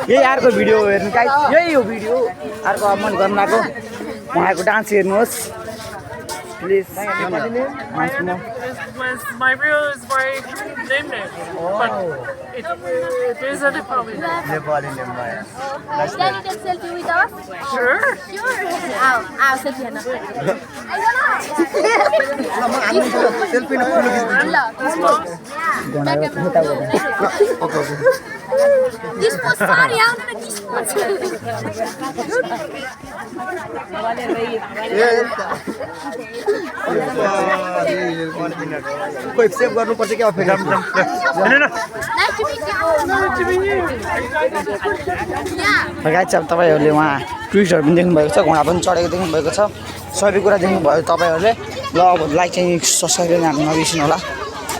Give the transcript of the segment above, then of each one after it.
यही अर्को भिडियो हेर्नु गाइस यही हो भिडियो अर्को अब मैले गर्नु आएको उहाँको डान्स हेर्नुहोस् please My real is my name, but it is a Nepali name. Nepali name, right? Can you take selfie with us? Sure. Sure. Selfie हेर्न. Selfie na Dispose sorry आउनु न dispose. कोही सेभ गर्नुपर्छ क्या फेरि Nice to meet you. Yeah. Guys अब तपाईँहरूले उहाँ ट्विटहरू पनि देख्नुभएको छ घोडा पनि चढेको देख्नुभएको छ सबै कुरा देख्नुभयो तपाईँहरूले ल अब लाइक चाहिँ सब्सक्राइब गर्न हामी नबिर्सिनु होला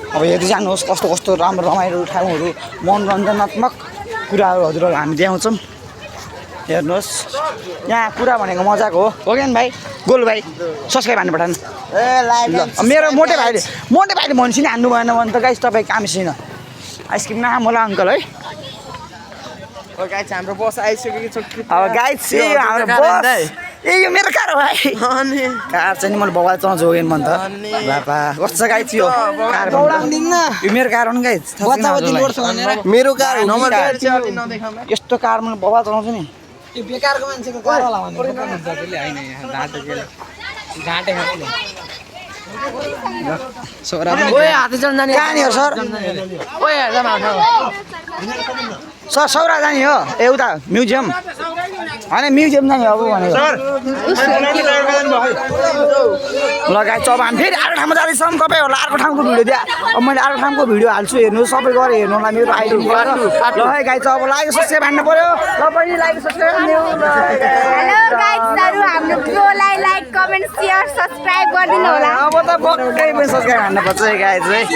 अब हेर्दै जानुहोस् कस्तो कस्तो राम्रो रमाइलो ठाउँहरू मनोरञ्जनात्मक कुराहरू हजुरहरू हामी देखाउँछौँ हेर्नुहोस् यहाँ कुरा भनेको मजाको हो कि भाइ गोलु भाइ सब्सक्राइब हान्नु पठाउनु मेरो मोटे भाइले भन्छु नि हान्नु भएन भने त गाइस तपाईँ काम छैन आइसक्रिम न मलाई अङ्कल है गाइस हाम्रो बस आइसकेको छ अब गाइस हाम्रो बस ए यो मेरो कार हो भाइ कार चाहिँ नि मैले बबाल चलाउँछु हो मन त बाबा कस्तो गाइस यो कार यो मेरो कार हो नि गाइस मेरो कार नम्बर यस्तो कार मैले बबाल चलाउँछु नि यो बेकारको मान्छेको कार होला भने जतिले हैन यहाँ घाटे खाने सोरा ओए हात चल्न जाने कहाँ नि हो सर ओए जमा सर सौरा जाने हो ए उता म्युजियम होइन म्युजियम जाने हो अब भनेको लगाइ चब हामी फेरि अर्को ठाउँमा जाँदैछौँ तपाईँ होला अर्को ठाउँको भिडियो दिए अब मैले अर्को ठाउँको भिडियो हाल्छु हेर्नु सबै गरेर हेर्नु होला मेरो आइडी ल है गाई चाहिँ अब लाइक सब्सक्राइब हान्नु पर्यो ल पनि लाइक सब्सक्राइब हेलो गाइजहरु हाम्रो भिडियोलाई लाइक कमेन्ट शेयर सब्स्क्राइब गरिदिनु होला अब त पक्कै पनि सब्सक्राइब हान्नु पर्छ है गाई चाहिँ